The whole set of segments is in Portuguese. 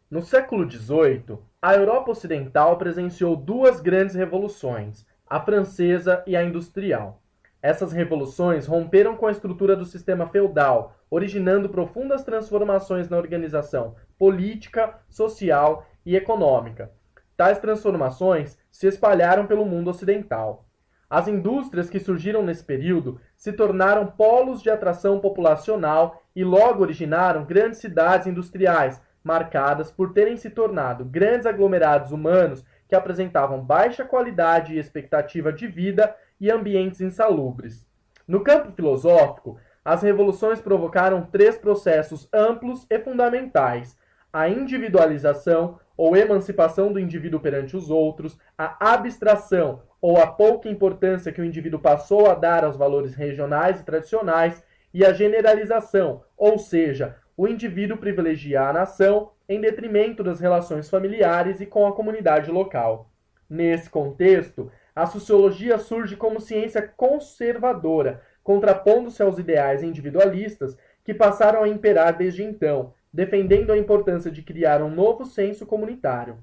No século XVIII, a Europa Ocidental presenciou duas grandes revoluções, a francesa e a industrial. Essas revoluções romperam com a estrutura do sistema feudal, originando profundas transformações na organização política, social e econômica. Tais transformações se espalharam pelo mundo ocidental. As indústrias que surgiram nesse período se tornaram polos de atração populacional e logo originaram grandes cidades industriais, marcadas por terem se tornado grandes aglomerados humanos que apresentavam baixa qualidade e expectativa de vida e ambientes insalubres. No campo filosófico, as revoluções provocaram três processos amplos e fundamentais: a individualização ou emancipação do indivíduo perante os outros, a abstração ou a pouca importância que o indivíduo passou a dar aos valores regionais e tradicionais, e a generalização, ou seja, o indivíduo privilegia a nação em detrimento das relações familiares e com a comunidade local. Nesse contexto, a sociologia surge como ciência conservadora, contrapondo-se aos ideais individualistas que passaram a imperar desde então, defendendo a importância de criar um novo senso comunitário.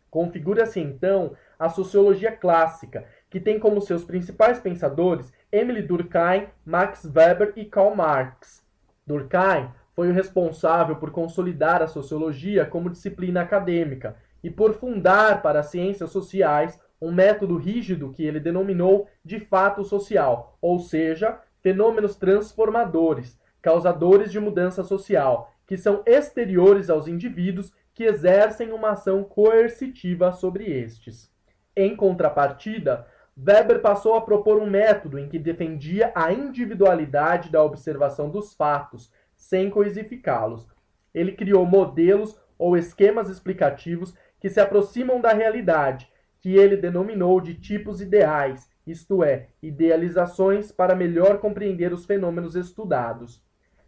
Configura-se então a sociologia clássica, que tem como seus principais pensadores Émile Durkheim, Max Weber e Karl Marx. Durkheim foi o responsável por consolidar a sociologia como disciplina acadêmica e por fundar para as ciências sociais um método rígido que ele denominou de fato social, ou seja, fenômenos transformadores, causadores de mudança social, que são exteriores aos indivíduos que exercem uma ação coercitiva sobre estes. Em contrapartida, Weber passou a propor um método em que defendia a individualidade da observação dos fatos, sem coisificá-los. Ele criou modelos ou esquemas explicativos que se aproximam da realidade, que ele denominou de tipos ideais, isto é, idealizações para melhor compreender os fenômenos estudados.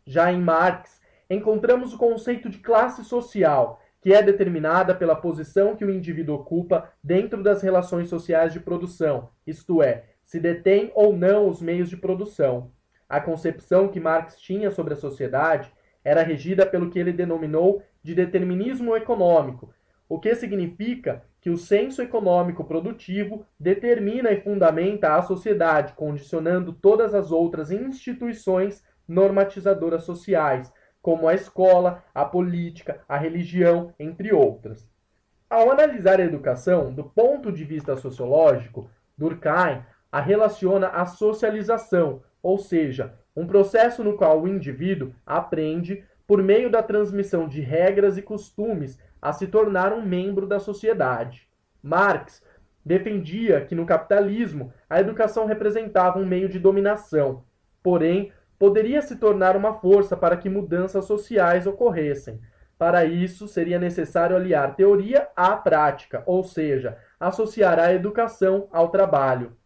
Já em Marx, encontramos o conceito de classe social, que é determinada pela posição que o indivíduo ocupa dentro das relações sociais de produção, isto é, se detém ou não os meios de produção. A concepção que Marx tinha sobre a sociedade era regida pelo que ele denominou de determinismo econômico, o que significa que o senso econômico produtivo determina e fundamenta a sociedade, condicionando todas as outras instituições normatizadoras sociais, como a escola, a política, a religião, entre outras. Ao analisar a educação do ponto de vista sociológico, Durkheim a relaciona à socialização, ou seja, um processo no qual o indivíduo aprende, por meio da transmissão de regras e costumes, a se tornar um membro da sociedade. Marx defendia que no capitalismo a educação representava um meio de dominação, porém poderia se tornar uma força para que mudanças sociais ocorressem. Para isso, seria necessário aliar teoria à prática, ou seja, associar a educação ao trabalho.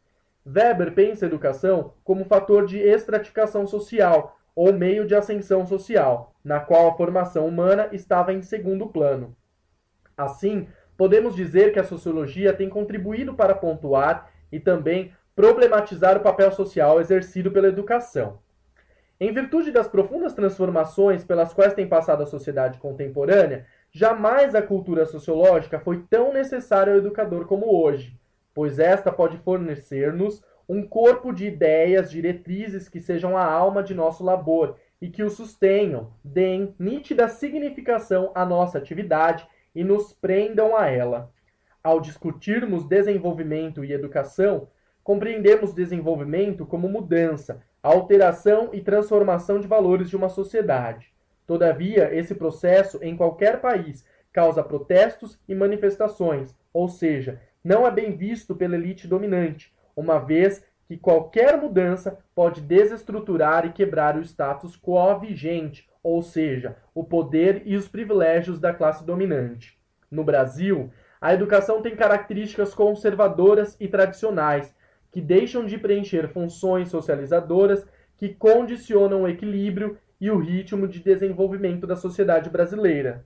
Weber pensa a educação como fator de estratificação social, ou meio de ascensão social, na qual a formação humana estava em segundo plano. Assim, podemos dizer que a sociologia tem contribuído para pontuar e também problematizar o papel social exercido pela educação. Em virtude das profundas transformações pelas quais tem passado a sociedade contemporânea, jamais a cultura sociológica foi tão necessária ao educador como hoje, pois esta pode fornecer-nos um corpo de ideias, diretrizes que sejam a alma de nosso labor e que o sustenham, deem nítida significação à nossa atividade e nos prendam a ela. Ao discutirmos desenvolvimento e educação, compreendemos desenvolvimento como mudança, alteração e transformação de valores de uma sociedade. Todavia, esse processo, em qualquer país, causa protestos e manifestações, ou seja, não é bem visto pela elite dominante, uma vez que qualquer mudança pode desestruturar e quebrar o status quo vigente, ou seja, o poder e os privilégios da classe dominante. No Brasil, a educação tem características conservadoras e tradicionais, que deixam de preencher funções socializadoras que condicionam o equilíbrio e o ritmo de desenvolvimento da sociedade brasileira.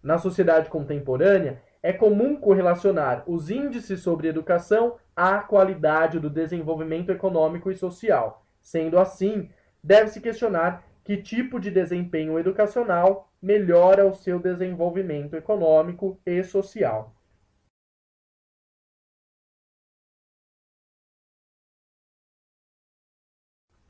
Na sociedade contemporânea, é comum correlacionar os índices sobre educação à qualidade do desenvolvimento econômico e social. Sendo assim, deve-se questionar que tipo de desempenho educacional melhora o seu desenvolvimento econômico e social.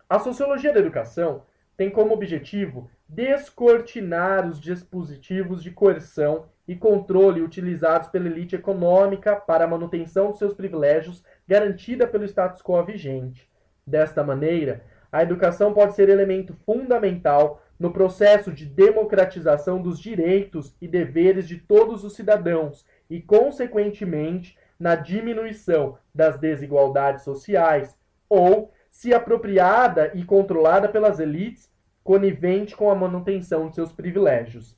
A sociologia da educação tem como objetivo descortinar os dispositivos de coerção e controle utilizados pela elite econômica para a manutenção de seus privilégios garantida pelo status quo vigente. Desta maneira, a educação pode ser elemento fundamental no processo de democratização dos direitos e deveres de todos os cidadãos e, consequentemente, na diminuição das desigualdades sociais ou, se apropriada e controlada pelas elites, conivente com a manutenção de seus privilégios.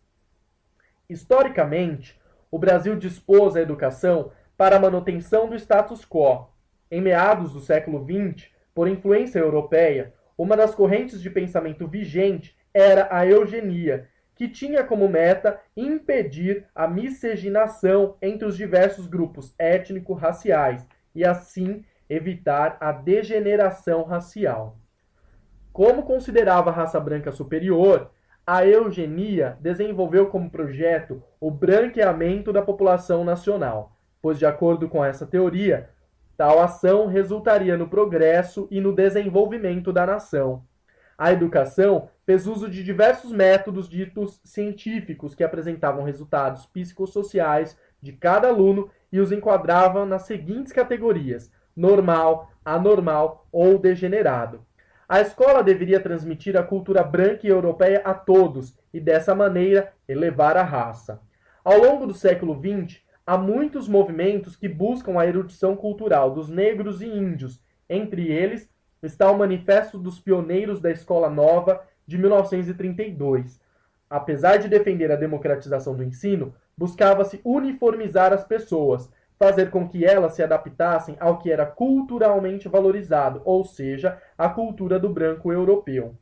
Historicamente, o Brasil dispôs a educação para a manutenção do status quo. Em meados do século XX, por influência europeia, uma das correntes de pensamento vigente era a eugenia, que tinha como meta impedir a miscigenação entre os diversos grupos étnico-raciais e, assim, evitar a degeneração racial. Como considerava a raça branca superior, a eugenia desenvolveu como projeto o branqueamento da população nacional, pois, de acordo com essa teoria, tal ação resultaria no progresso e no desenvolvimento da nação. A educação fez uso de diversos métodos ditos científicos que apresentavam resultados psicossociais de cada aluno e os enquadravam nas seguintes categorias: normal, anormal ou degenerado. A escola deveria transmitir a cultura branca e europeia a todos e, dessa maneira, elevar a raça. Ao longo do século XX, há muitos movimentos que buscam a erudição cultural dos negros e índios. Entre eles está o Manifesto dos Pioneiros da Escola Nova, de 1932. Apesar de defender a democratização do ensino, buscava-se uniformizar as pessoas, fazer com que elas se adaptassem ao que era culturalmente valorizado, ou seja, a cultura do branco europeu.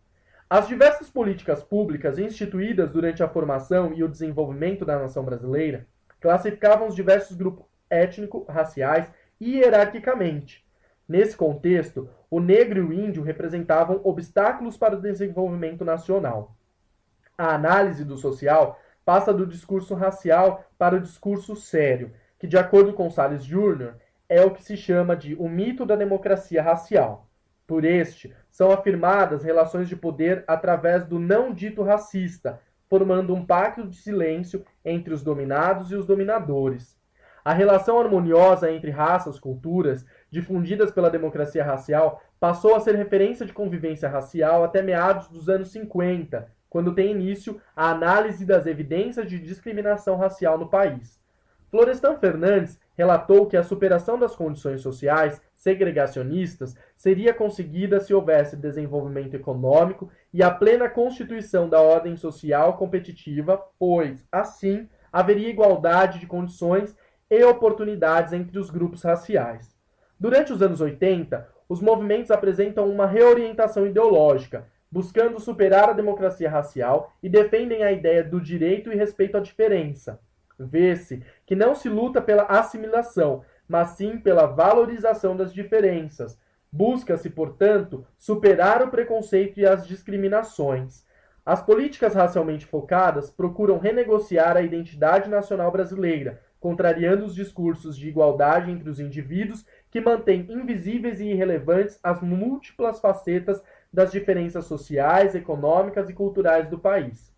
As diversas políticas públicas instituídas durante a formação e o desenvolvimento da nação brasileira classificavam os diversos grupos étnico-raciais hierarquicamente. Nesse contexto, o negro e o índio representavam obstáculos para o desenvolvimento nacional. A análise do social passa do discurso racial para o discurso sério, que, de acordo com Salles Jr., é o que se chama de o mito da democracia racial. Por este, são afirmadas relações de poder através do não dito racista, formando um pacto de silêncio entre os dominados e os dominadores. A relação harmoniosa entre raças, culturas, difundidas pela democracia racial, passou a ser referência de convivência racial até meados dos anos 50, quando tem início a análise das evidências de discriminação racial no país. Florestan Fernandes relatou que a superação das condições sociais segregacionistas seria conseguida se houvesse desenvolvimento econômico e a plena constituição da ordem social competitiva, pois, assim, haveria igualdade de condições e oportunidades entre os grupos raciais. Durante os anos 80, os movimentos apresentam uma reorientação ideológica, buscando superar a democracia racial e defendem a ideia do direito e respeito à diferença. Vê-se que não se luta pela assimilação, mas sim pela valorização das diferenças. Busca-se, portanto, superar o preconceito e as discriminações. As políticas racialmente focadas procuram renegociar a identidade nacional brasileira, contrariando os discursos de igualdade entre os indivíduos que mantêm invisíveis e irrelevantes as múltiplas facetas das diferenças sociais, econômicas e culturais do país.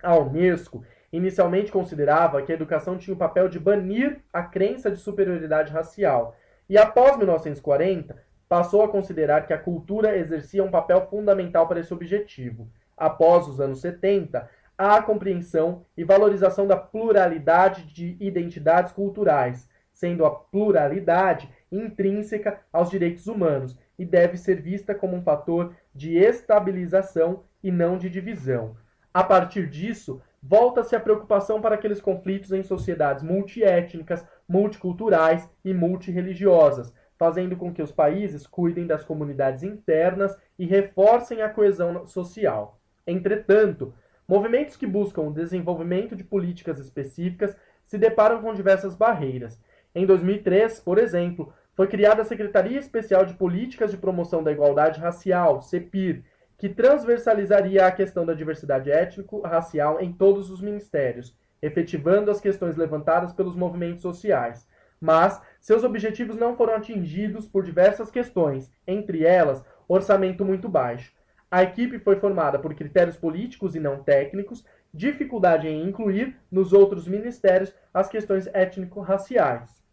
A Unesco inicialmente considerava que a educação tinha o papel de banir a crença de superioridade racial, e após 1940 passou a considerar que a cultura exercia um papel fundamental para esse objetivo. Após os anos 70, há a compreensão e valorização da pluralidade de identidades culturais, sendo a pluralidade intrínseca aos direitos humanos e deve ser vista como um fator de estabilização e não de divisão. A partir disso, volta-se a preocupação para aqueles conflitos em sociedades multiétnicas, multiculturais e multireligiosas, fazendo com que os países cuidem das comunidades internas e reforcem a coesão social. Entretanto, movimentos que buscam o desenvolvimento de políticas específicas se deparam com diversas barreiras. Em 2003, por exemplo, foi criada a Secretaria Especial de Políticas de Promoção da Igualdade Racial, CEPIR, que transversalizaria a questão da diversidade étnico-racial em todos os ministérios, efetivando as questões levantadas pelos movimentos sociais. Mas seus objetivos não foram atingidos por diversas questões, entre elas, orçamento muito baixo. A equipe foi formada por critérios políticos e não técnicos, dificuldade em incluir nos outros ministérios as questões étnico-raciais.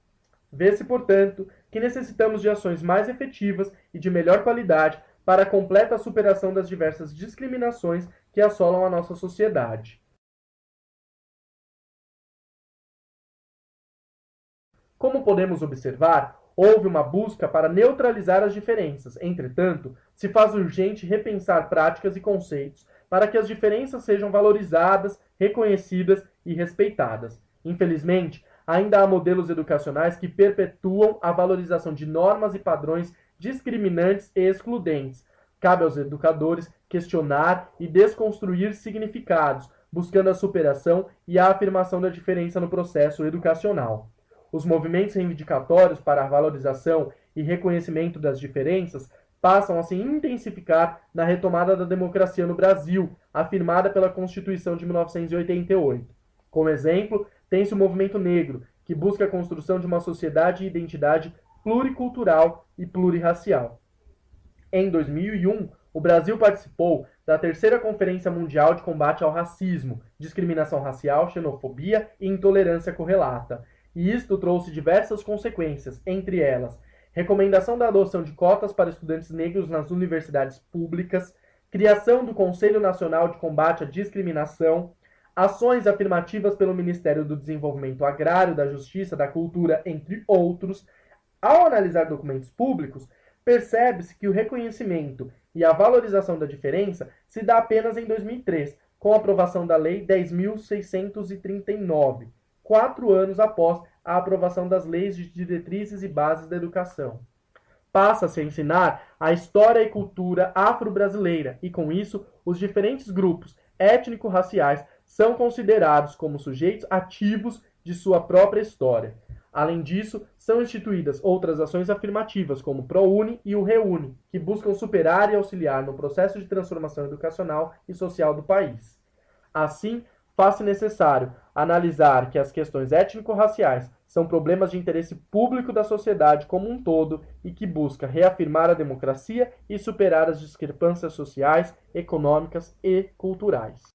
Vê-se, portanto, que necessitamos de ações mais efetivas e de melhor qualidade para a completa superação das diversas discriminações que assolam a nossa sociedade. Como podemos observar, houve uma busca para neutralizar as diferenças. Entretanto, se faz urgente repensar práticas e conceitos para que as diferenças sejam valorizadas, reconhecidas e respeitadas. Infelizmente, ainda há modelos educacionais que perpetuam a valorização de normas e padrões discriminantes e excludentes. Cabe aos educadores questionar e desconstruir significados, buscando a superação e a afirmação da diferença no processo educacional. Os movimentos reivindicatórios para a valorização e reconhecimento das diferenças passam a se intensificar na retomada da democracia no Brasil, afirmada pela Constituição de 1988. Como exemplo, tem-se o movimento negro, que busca a construção de uma sociedade e identidade pluricultural e plurirracial. Em 2001, o Brasil participou da terceira Conferência Mundial de Combate ao Racismo, Discriminação Racial, Xenofobia e Intolerância Correlata, e isto trouxe diversas consequências, entre elas, recomendação da adoção de cotas para estudantes negros nas universidades públicas, criação do Conselho Nacional de Combate à Discriminação, ações afirmativas pelo Ministério do Desenvolvimento Agrário, da Justiça, da Cultura, entre outros. Ao analisar documentos públicos, percebe-se que o reconhecimento e a valorização da diferença se dá apenas em 2003, com a aprovação da Lei 10.639, 4 anos após a aprovação das Leis de Diretrizes e Bases da Educação. Passa-se a ensinar a história e cultura afro-brasileira e, com isso, os diferentes grupos étnico-raciais são considerados como sujeitos ativos de sua própria história. Além disso, são instituídas outras ações afirmativas, como o ProUni e o ReUni, que buscam superar e auxiliar no processo de transformação educacional e social do país. Assim, faz-se necessário analisar que as questões étnico-raciais são problemas de interesse público da sociedade como um todo e que busca reafirmar a democracia e superar as discrepâncias sociais, econômicas e culturais.